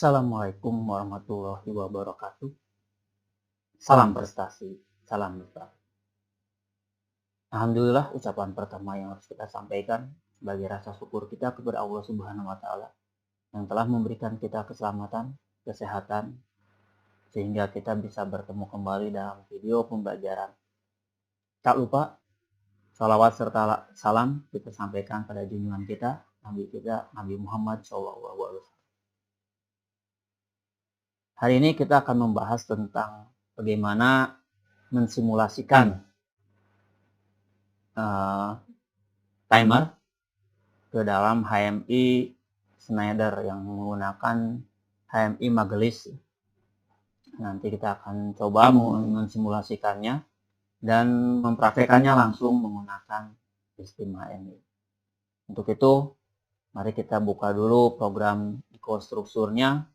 Assalamualaikum warahmatullahi wabarakatuh. Salam prestasi, salam prestasi. Alhamdulillah, ucapan pertama yang harus kita sampaikan sebagai rasa syukur kita kepada Allah Subhanahu wa Ta'ala yang telah memberikan kita keselamatan, kesehatan, sehingga kita bisa bertemu kembali dalam video pembelajaran. Tak lupa, salawat serta salam kita sampaikan pada junjungan kita, Nabi Muhammad SAW. Hari ini kita akan membahas tentang bagaimana mensimulasikan timer ke dalam HMI Schneider yang menggunakan HMI Magelis. Nanti kita akan coba mensimulasikannya dan mempraktekannya langsung menggunakan sistem HMI. Untuk itu, mari kita buka dulu program konstrukturnya.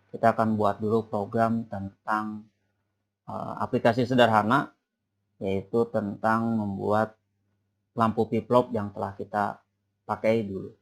Kita akan buat dulu program tentang aplikasi sederhana, yaitu tentang membuat lampu piplop yang telah kita pakai dulu.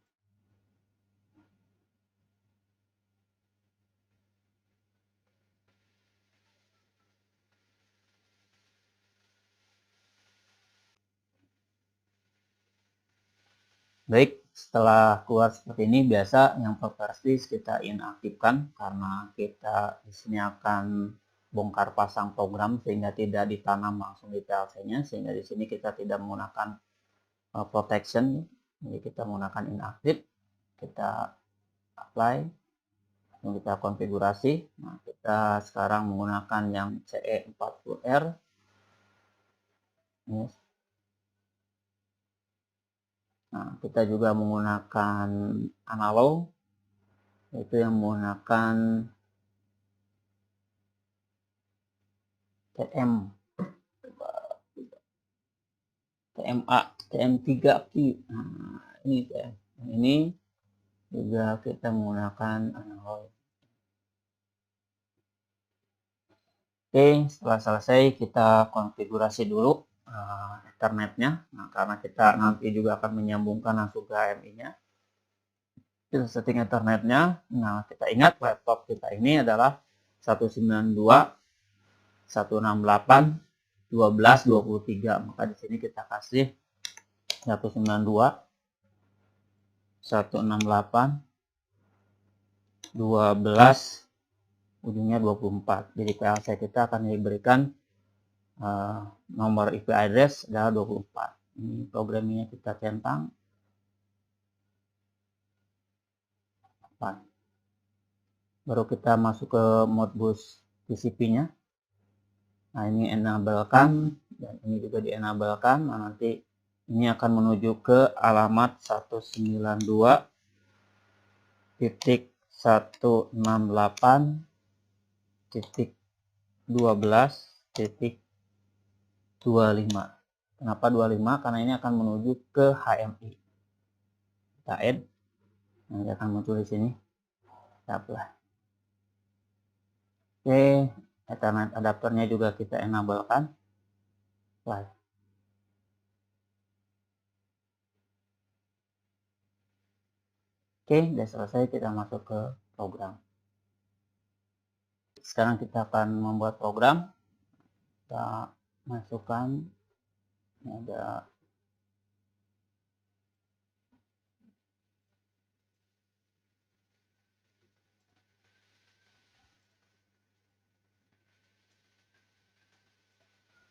Baik, setelah keluar seperti ini, biasa yang properties kita inaktifkan karena kita di sini akan bongkar pasang program sehingga tidak ditanam langsung di PLC-nya, sehingga di sini kita tidak menggunakan protection, jadi kita menggunakan inactive. Kita apply, kita konfigurasi. Nah, kita sekarang menggunakan yang CE40R. Nah, kita juga menggunakan analog, yaitu yang menggunakan TM3Q. Nah, ini TM. Ini juga kita menggunakan analog. Oke, setelah selesai kita konfigurasi dulu Ethernetnya. Nah, karena kita nanti juga akan menyambungkan langsung ke HMI-nya. Kita setting Ethernetnya. Nah, kita ingat laptop kita ini adalah 192.168.12.23. Maka di sini kita kasih 192.168.12 ujungnya 24. Jadi PLC kita akan diberikan nomor IP address adalah 24. Ini programnya kita centang. Baru kita masuk ke modbus TCP-nya. Nah, ini enablekan dan ini juga dienablekan. Nah, nanti ini akan menuju ke alamat 192.168.12.25. Kenapa 25? Karena ini akan menuju ke HMI. Kita add. Nanti akan muncul di sini. Kita apply. Oke, Ethernet adapternya juga kita enablekan. Apply. Oke, sudah selesai, kita masuk ke program. Sekarang kita akan membuat program. Kita masukkan, ini ada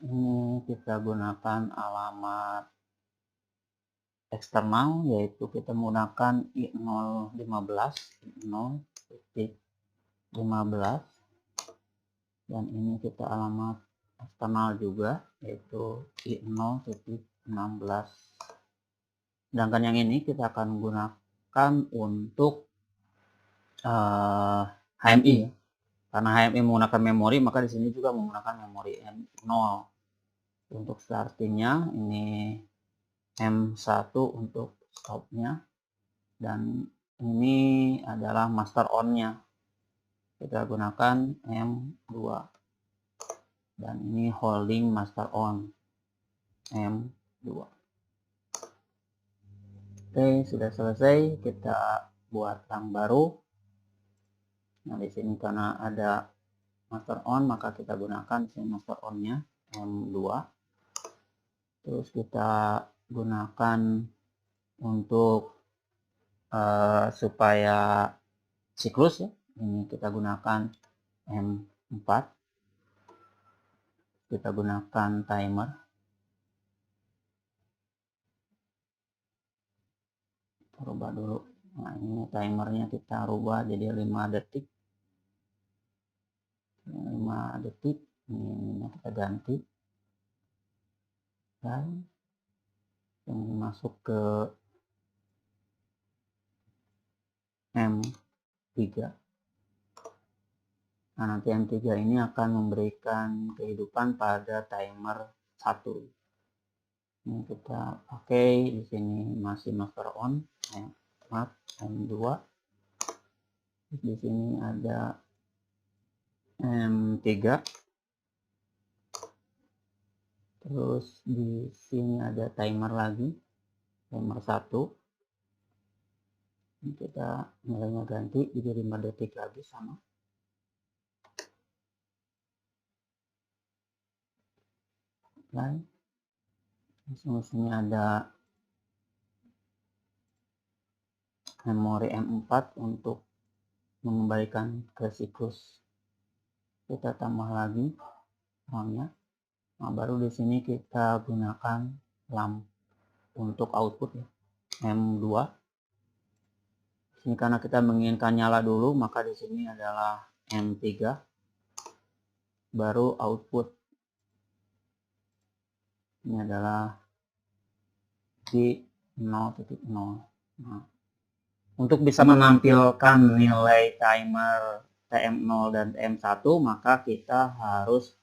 ini, kita gunakan alamat eksternal, yaitu kita menggunakan i015 dan ini kita alamat eksternal juga, yaitu i0.16. Sedangkan yang ini kita akan gunakan untuk HMI. Karena HMI menggunakan memori, maka di sini juga menggunakan memori M0. Untuk startingnya ini M1 untuk stopnya, dan ini adalah master on-nya. Kita gunakan M2. Dan ini holding master on M2. Oke, sudah selesai. Kita buat yang baru. Nah, di sini karena ada master on, maka kita gunakan sini master on-nya M2. Terus kita gunakan untuk supaya siklus ya. Ini kita gunakan M4. Kita gunakan timer. Rubah dulu. Nah, ini timernya kita rubah jadi 5 detik. 5 detik. Ini kita ganti. Dan ini masuk ke M3. Nah, nanti M3 ini akan memberikan kehidupan pada timer 1. Ini kita pakai di sini masih master on, M2. Di sini ada M3. Terus di sini ada timer lagi, timer 1. Ini kita nilainya ganti jadi 5 detik lagi sama. Dan di sini ada memori M4 untuk mengembalikan ke siklus. Kita tambah lagi RAM-nya. Nah, baru di sini kita gunakan lamp untuk output ya, M2. Ini karena kita menginginkan nyala dulu, maka di sini adalah M3. Baru output. Ini adalah di 0.0. Nah, untuk bisa menampilkan nilai timer TM0 dan TM1, maka kita harus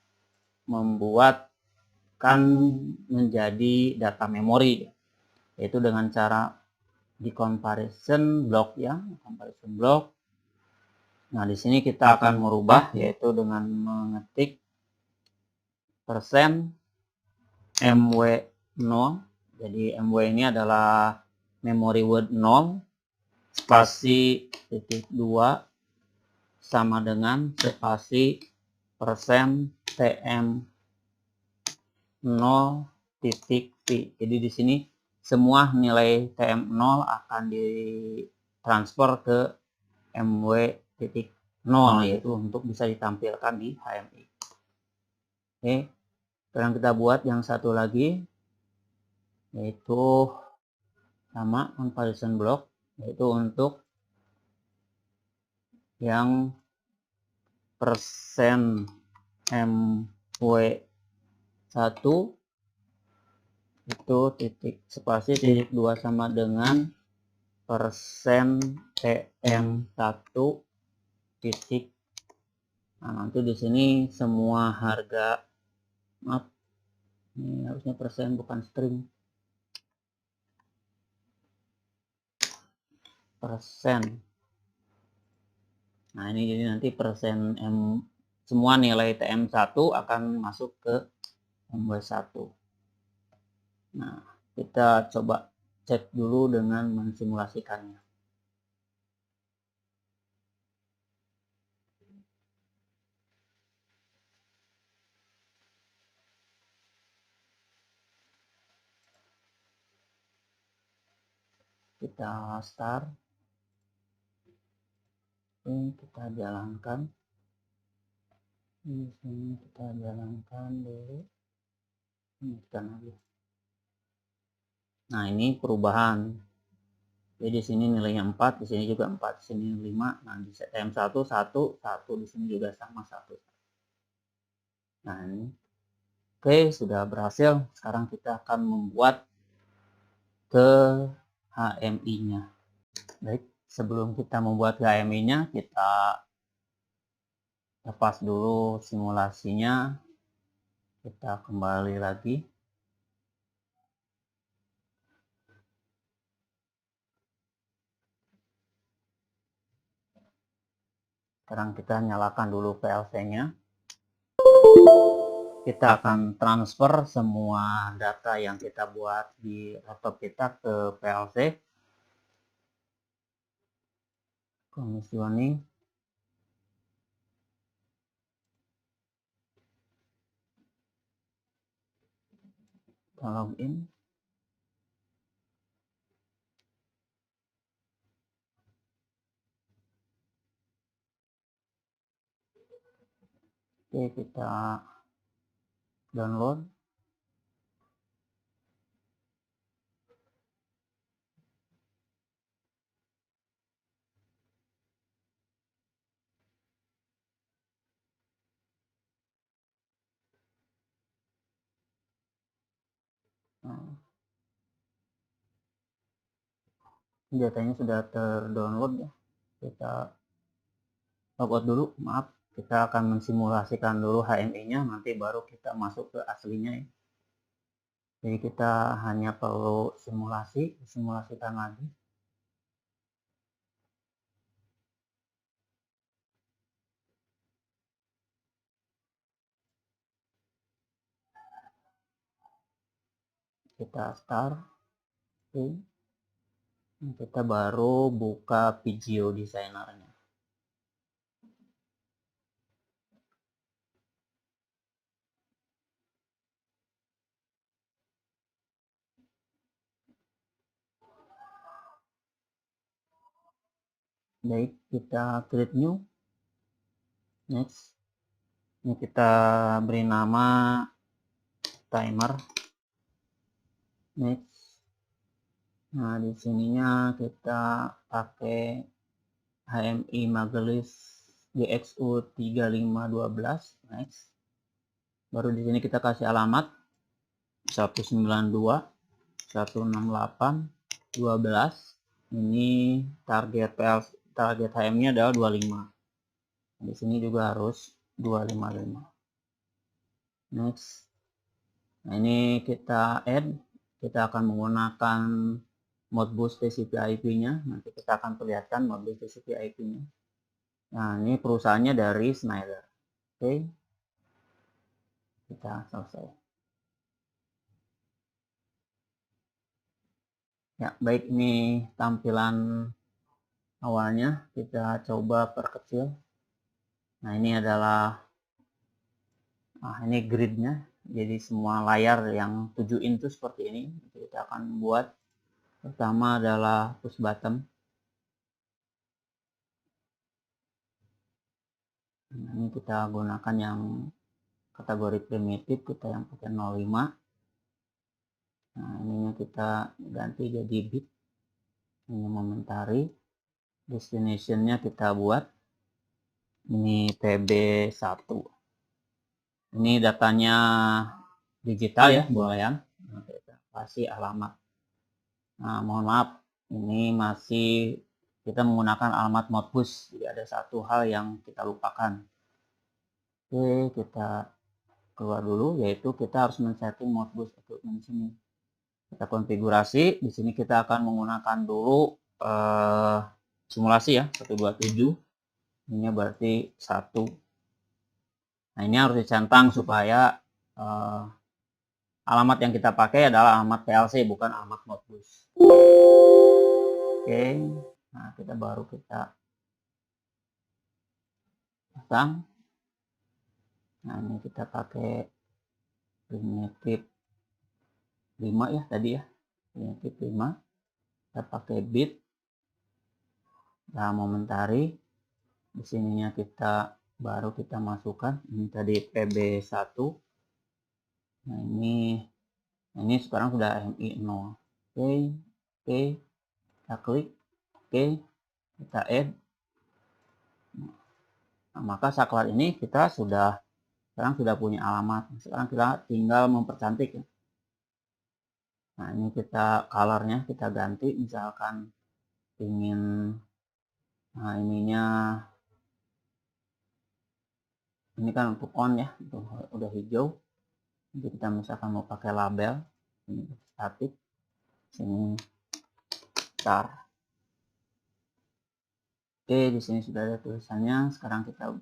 membuatkan menjadi data memori, yaitu dengan cara di comparison block ya, comparison block. Nah, di sini kita akan merubah, yaitu dengan mengetik persen MW0. Jadi MW ini adalah memory word 0 spasi titik 2 sama dengan spasi persen TM 0 titik P. Jadi di sini semua nilai TM0 akan ditransfer ke MW titik 0, yaitu untuk bisa ditampilkan di HMI. Oke, sekarang kita buat yang satu lagi, yaitu sama comparison block, yaitu untuk yang persen MW1 itu titik spasi titik 2 sama dengan persen TM1 titik. Nah, nanti di sini semua harga, maaf, ini harusnya persen bukan string, persen. Nah, ini jadi nanti persen semua nilai TM1 akan masuk ke MW1. Nah, kita coba cek dulu dengan mensimulasikannya. Kita start. Ini kita jalankan. Di sini kita jalankan dulu. Ini kita lagi. Nah, ini perubahan. Jadi di sini nilainya 4, di sini juga 4, di sini 5. Nah, di TM1 1, 1, di sini juga sama 1. Nah, ini. Oke, sudah berhasil. Sekarang kita akan membuat ke HMI-nya. Baik, sebelum kita membuat ke HMI-nya, kita lepas dulu simulasinya. Kita kembali lagi. Sekarang kita nyalakan dulu PLC-nya. Kita akan transfer semua data yang kita buat di laptop kita ke PLC. Commissioning. kita login. Oke, kita download. Nah, datanya sudah terdownload ya. Kita logout dulu, maaf. Kita akan mensimulasikan dulu HMI-nya, nanti baru kita masuk ke aslinya ya. Jadi kita hanya perlu simulasikan lagi. Kita start. Oke. Kita baru buka video designernya. Baik, kita create new. Next. Ini kita beri nama timer. Next. Nah, di sininya kita pakai HMI Magelis GXU 3512. Next. Baru di sini kita kasih alamat 192 168 12. Ini target HM-nya adalah 25. Di sini juga harus 255. Next. Nah, ini kita add. Kita akan menggunakan Modbus TCP IP-nya. Nanti kita akan perlihatkan Modbus TCP IP-nya. Nah, ini perusahaannya dari Schneider. Oke. Kita selesai. Ya, baik, ini tampilan awalnya. Kita coba perkecil. Nah, ini adalah ini gridnya. Jadi semua layar yang 7 in itu seperti ini. Kita akan buat. Pertama adalah push button. Nah, ini kita gunakan yang kategori primitif, kita yang pakai 05. Nah, ininya kita ganti jadi bit. Ini momentary. Destination-nya kita buat. Ini PB1. Ini datanya digital ya, boolean. Nah, kita kasih alamat. Nah, mohon maaf, ini masih kita menggunakan alamat Modbus. Jadi ada satu hal yang kita lupakan. Oke, kita keluar dulu, yaitu kita harus men-setting Modbus equipment di sini. Kita konfigurasi. Di sini kita akan menggunakan dulu simulasi ya, 127. Ini berarti 1. Nah, ini harus dicentang supaya alamat yang kita pakai adalah alamat PLC, bukan alamat Modbus. Oke, nah kita pasang. Nah, ini kita pakai primitif 5 ya tadi ya, primitif 5. Kita pakai bit. Nah, momentary. Di sininya kita baru kita masukkan ini tadi PB1. Nah, ini sekarang sudah MI 0. Oke, kita klik. Oke, kita add. Nah, maka saklar ini kita sekarang sudah punya alamat. Sekarang kita tinggal mempercantik ya. Nah, ini kita colornya kita ganti, misalkan ingin ininya ini kan untuk on ya, udah hijau. Jadi kita misalkan mau pakai label, ini static, sini star. Oke, di sini sudah ada tulisannya. Sekarang kita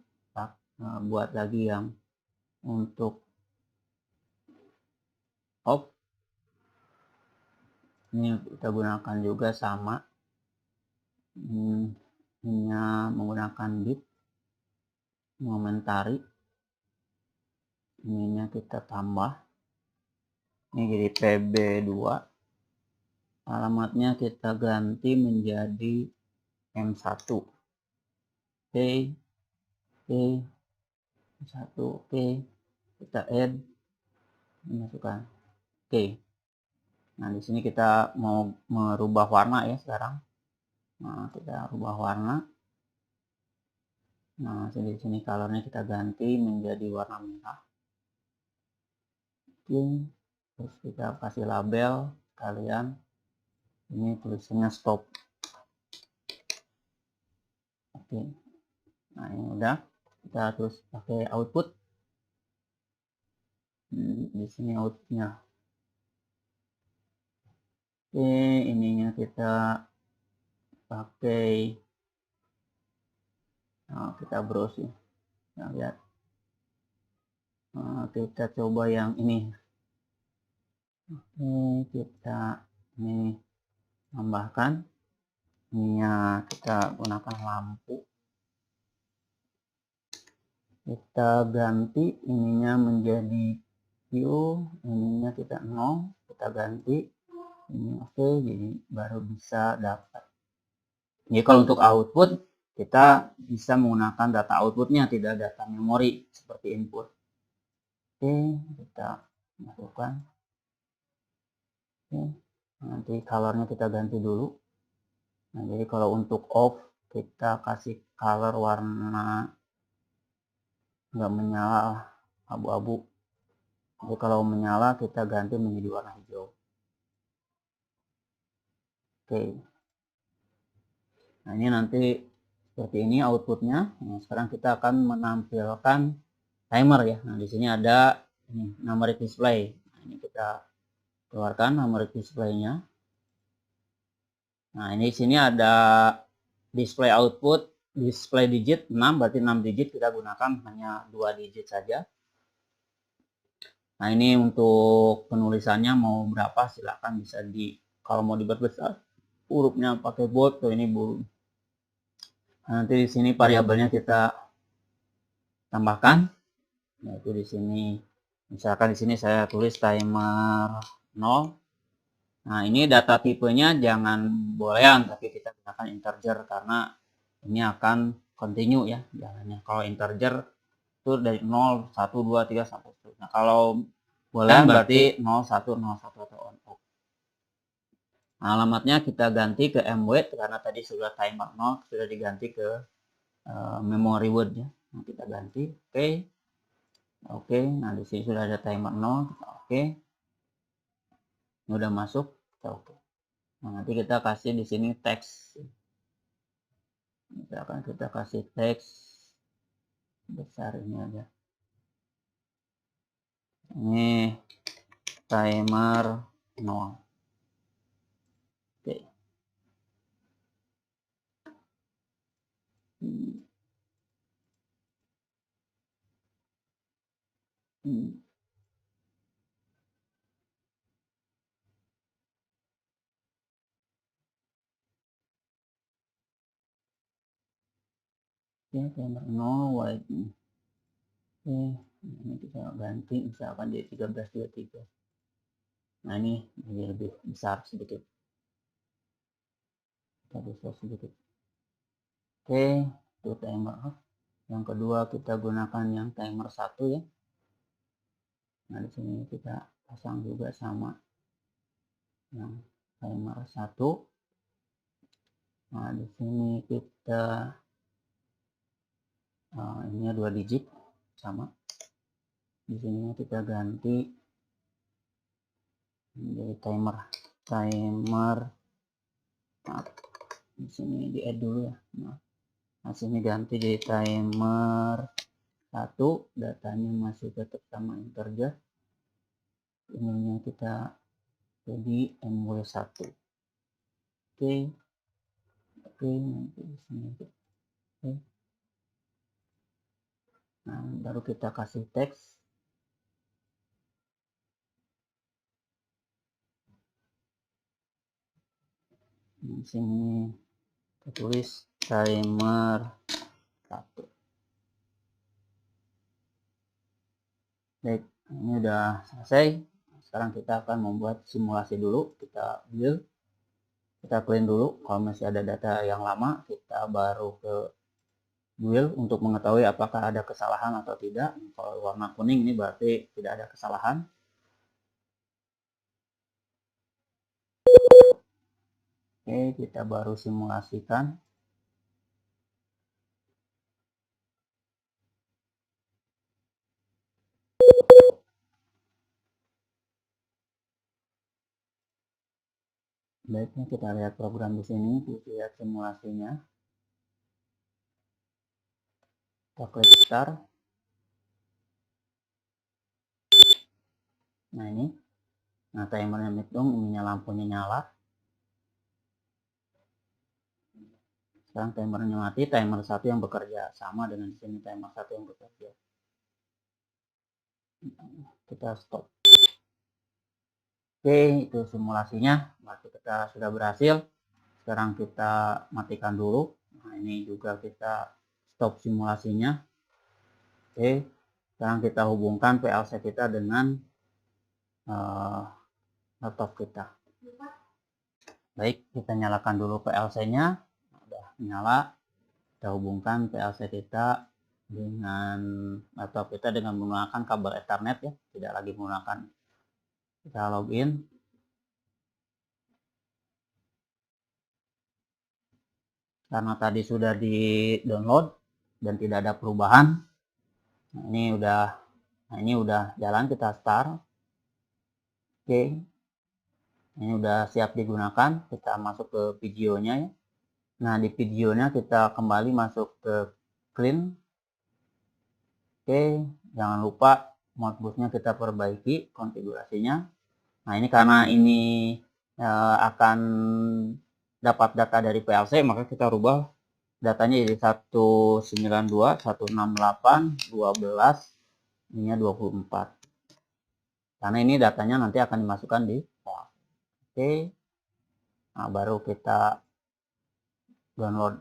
buat lagi yang untuk off. Ini kita gunakan juga sama. Ini menggunakan bit momentary. Ininya kita tambah. Ini jadi PB2. Alamatnya kita ganti menjadi M1. Oke. Oke. M1. Oke. Kita add. Masukkan. Oke. Nah, di sini kita mau merubah warna ya sekarang. Nah, kita rubah warna. Nah, di sini colornya kita ganti menjadi warna merah. Oke. Terus kita kasih label kalian. Ini tulisannya stop. Oke. Nah, ini udah. Kita terus pakai output. Di sini outputnya. Oke, ininya kita pakai. Nah, kita browse ya. Nah, lihat. Nah, kita coba yang ini. Oke, kita ini tambahkan. Ininya kita gunakan lampu. Kita ganti ininya menjadi view, ininya kita 0, kita ganti ini oke, jadi baru bisa dapat. Jadi kalau untuk output kita bisa menggunakan data outputnya, tidak data memori seperti input. Oke, kita masukkan. Oke, nanti colornya kita ganti dulu. Nah, jadi kalau untuk off kita kasih color warna nggak menyala, abu-abu. Jadi kalau menyala kita ganti menjadi warna hijau. Oke. Nah, ini nanti seperti ini outputnya. Nah, sekarang kita akan menampilkan timer ya. Nah, di sini ada ini numeric display. Nah, ini kita keluarkan numeric display-nya. Nah, ini di sini ada display output, display digit 6, berarti 6 digit kita gunakan hanya 2 digit saja. Nah, ini untuk penulisannya mau berapa silakan bisa kalau mau diperbesar hurufnya pakai bold, tuh ini bold. Nah, nanti di sini variabelnya kita tambahkan, yaitu di sini misalkan di sini saya tulis timer 0. Nah, ini data tipenya jangan boolean, tapi kita gunakan integer karena ini akan continue ya jalannya. Kalau integer itu dari 0, 1, 2, 3 sampai seterusnya. Kalau boolean berarti 0, 1, 0, 1 atau on off. Nah, alamatnya kita ganti ke mwait karena tadi sudah timer 0 sudah diganti ke memory word ya. Nah, kita ganti oke. Oke, nah di sini sudah ada timer 0, kita oke. Ini udah masuk, kita oke. Nah, nanti kita kasih di sini teks. Misalkan kita kasih teks besar ini aja. Ini timer 0. Oke. Oke, timer 0 white. Oke, ini kita ganti misalkan jadi 13.23. Nah, ini jadi lebih besar sedikit. Kita besar sedikit. Oke, itu timer off. Yang kedua kita gunakan yang timer 1 ya. Nah, di sini kita pasang juga sama yang timer 1. Nah, di sini kita ini 2 digit sama. Di sini kita ganti menjadi timer. Nah, di sini di add dulu ya. Nah, sini ganti jadi timer 1, datanya masih tetap sama integer. Ininya kita jadi mw1. Oke. Oke, nanti di sini. Oke. Nah, baru kita kasih teks. Di sini kita tulis timer 1. Baik, ini udah selesai. sekarang kita akan membuat simulasi dulu. Kita build, kita clean dulu. Kalau masih ada data yang lama, kita baru ke build untuk mengetahui apakah ada kesalahan atau tidak. Kalau warna kuning ini berarti tidak ada kesalahan. Oke, kita baru simulasikan. Baiknya kita lihat program di sini, kita lihat simulasinya. Kita klik start. Nah ini, nah timernya hitung, ininya lampunya nyala. Sekarang timernya mati, timer 1 yang bekerja, sama dengan di sini timer 1 yang bekerja. Kita stop. Oke, itu simulasinya, berarti kita sudah berhasil. Sekarang kita matikan dulu. Nah ini juga kita stop simulasinya. Oke, sekarang kita hubungkan PLC kita dengan laptop kita. Baik, kita nyalakan dulu PLC-nya. Udah nyala. Kita hubungkan PLC kita dengan laptop kita dengan menggunakan kabel Ethernet ya, tidak lagi menggunakan. Kita login. Karena tadi sudah di download dan tidak ada perubahan. Nah, ini udah jalan, kita start. Oke. Ini udah siap digunakan, kita masuk ke videonya ya. Nah, di videonya kita kembali masuk ke clean. Oke, jangan lupa modbusnya kita perbaiki konfigurasinya. Nah, ini karena ini akan dapat data dari PLC, maka kita rubah datanya jadi 192, 168, 12, ininya 24. Karena ini datanya nanti akan dimasukkan di PLC. Oke. Nah, baru kita download.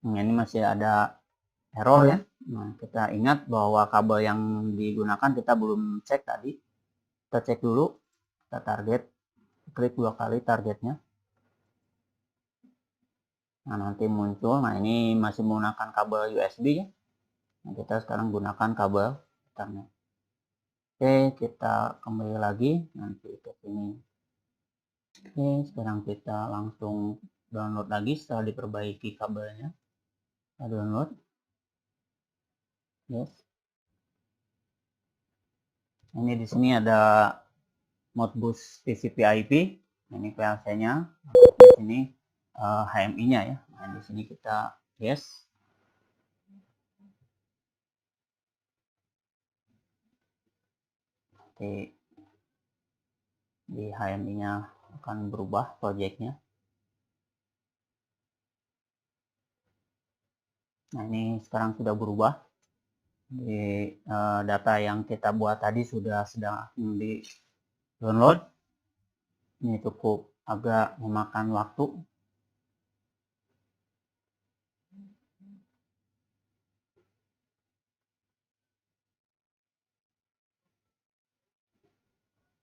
Nah, ini masih ada error ya. Nah, kita ingat bahwa kabel yang digunakan kita belum cek tadi. Kita cek dulu, kita target, klik 2 kali targetnya. Nah, nanti muncul. Nah, ini masih menggunakan kabel USB ya. Nah, kita sekarang gunakan kabel Ethernet. Oke, kita kembali lagi nanti ke sini. Oke, sekarang kita langsung download lagi setelah diperbaiki kabelnya. Kita download. Yes. Ini di sini ada Modbus TCP/IP. Ini PLC-nya. Di sini HMI-nya ya. Nah, di sini kita yes. Nanti di HMI-nya akan berubah projectnya. Nah, ini sekarang sudah berubah. Di data yang kita buat tadi sudah sedang di download. Ini cukup agak memakan waktu.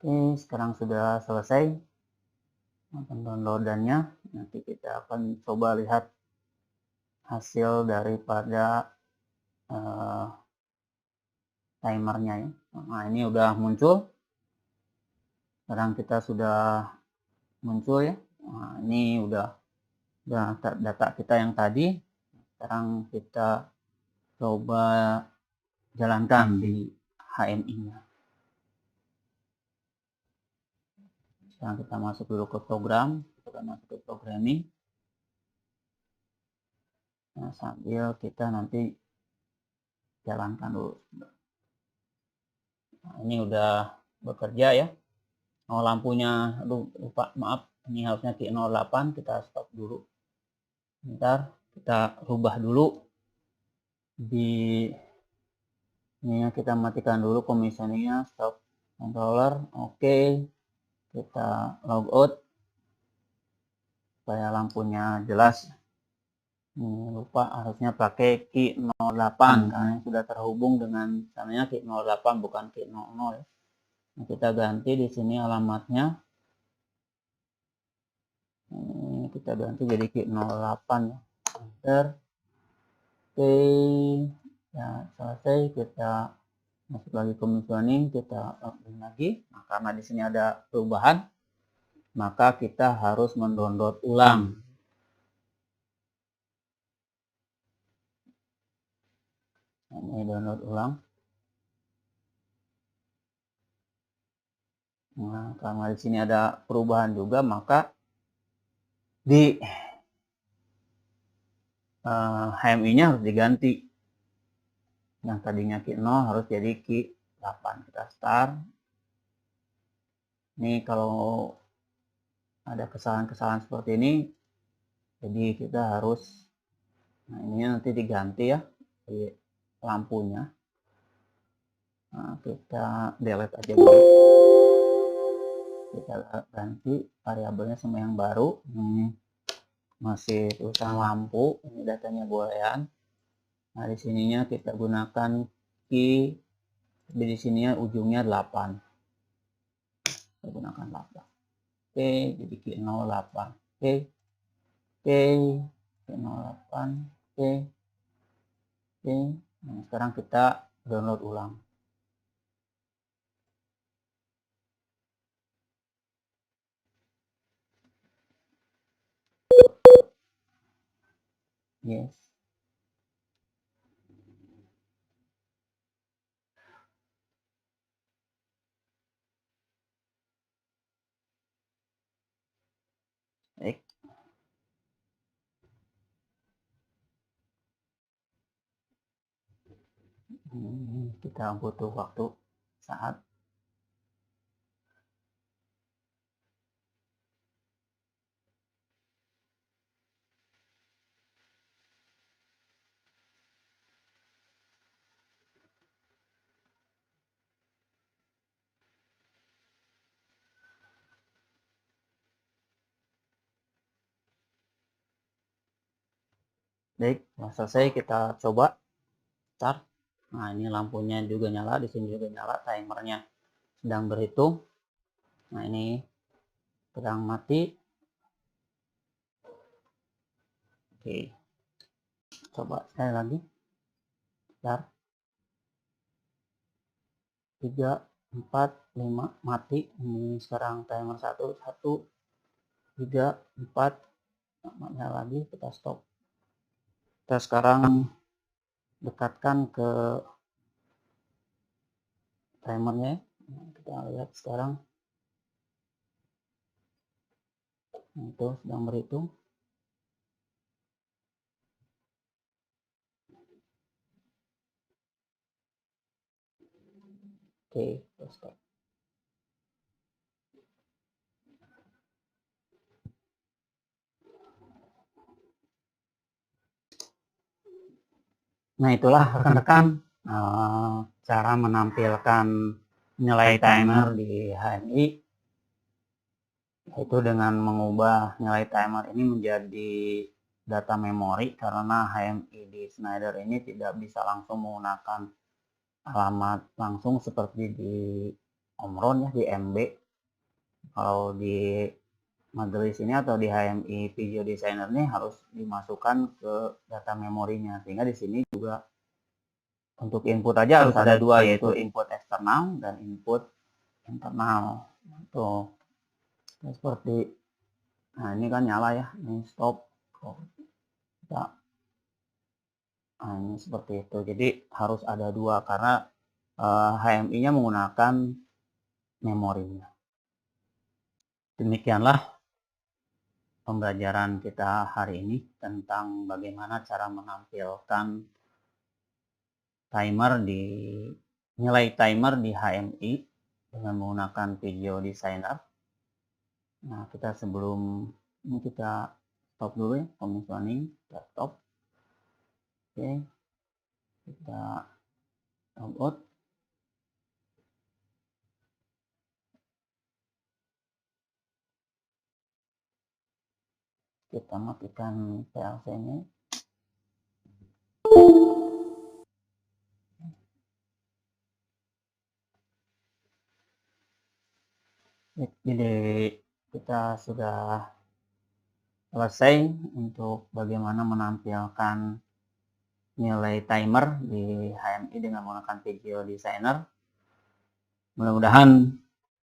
Oke, sekarang sudah selesai downloadannya. Nanti kita akan coba lihat hasil daripada timernya ya. Nah, ini udah muncul. Sekarang kita sudah muncul ya. Nah, ini udah data kita yang tadi. Sekarang kita coba jalankan di HMI-nya. Sekarang kita masuk dulu ke program. Kita masuk ke programming. Nah, sambil kita nanti jalankan dulu. Nah, ini udah bekerja ya. Oh, lampunya, aduh lupa, maaf, ini harusnya di 08, kita stop dulu. Bentar, kita rubah dulu. Di ini kita matikan dulu commissioningnya, stop controller, oke. Kita log out. supaya lampunya jelas. Lupa harusnya pakai key 08 karena sudah terhubung dengan channelnya key 08 bukan key 00 ya. Nah, kita ganti di sini alamatnya. Kita ganti jadi key 08 ya. Enter. Oke. Ya, selesai. Kita masuk lagi commissioning, kita login lagi. Nah, karena di sini ada perubahan, maka kita harus mendownload ulang. Ini download ulang. Nah, karena di sini ada perubahan juga, maka di HMI-nya harus diganti. Yang tadinya key 0 harus jadi key 8. Kita start. Ini kalau ada kesalahan-kesalahan seperti ini, jadi kita harus, nah ini nanti diganti ya di lampunya. Nah, kita delete aja dulu. Kita ganti variabelnya sama yang baru. Ini masih tulisan lampu, ini datanya boolean. Nah, di sininya kita gunakan key, tapi di sininya ujungnya 8. Kita gunakan 8. Oke, jadi key 08. Oke. Oke, key 08. Oke. Oke. Nah, sekarang kita download ulang. Yes. Baik. Kita butuh waktu saat. Baik, selesai, kita coba start. Nah, ini lampunya juga nyala, di sini juga nyala, timernya sedang berhitung. Nah, ini sedang mati. Oke. Coba sekali lagi. Start. 3, 4, 5, mati. Ini sekarang timer 1, 1, 3, 4. Nyala lagi, kita stop. Kita sekarang dekatkan ke timernya. Nah, kita lihat sekarang. Nah, itu sedang berhitung. Oke, kita stop. Nah, itulah rekan-rekan cara menampilkan nilai timer di HMI, yaitu dengan mengubah nilai timer ini menjadi data memori, karena HMI di Schneider ini tidak bisa langsung menggunakan alamat langsung seperti di Omron ya, di MB. Kalau di majelis ini atau di HMI Video Designer ini harus dimasukkan ke data memorinya, sehingga di sini juga untuk input aja harus ada dua, yaitu input eksternal dan input internal. Tuh, seperti, nah ini kan nyala ya, ini stop. Nah, ini seperti itu. Jadi harus ada dua karena HMI-nya menggunakan memorinya. Demikianlah pembelajaran kita hari ini tentang bagaimana cara menampilkan nilai timer di HMI dengan menggunakan Video Designer. Nah, sebelum ini kita stop dulu ya, commissioning, kita stop. Oke, kita logout. Kita matikan PLC-nya. Jadi kita sudah selesai untuk bagaimana menampilkan nilai timer di HMI dengan menggunakan Video Designer. Mudah-mudahan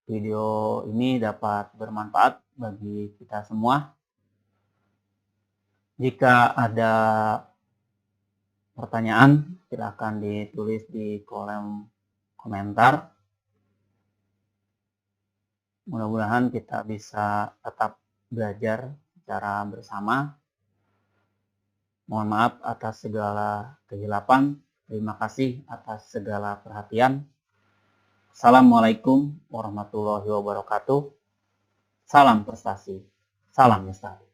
video ini dapat bermanfaat bagi kita semua. Jika ada pertanyaan, silakan ditulis di kolom komentar. Mudah-mudahan kita bisa tetap belajar secara bersama. Mohon maaf atas segala kehilapan. Terima kasih atas segala perhatian. Assalamualaikum warahmatullahi wabarakatuh. Salam prestasi. Salam lestari.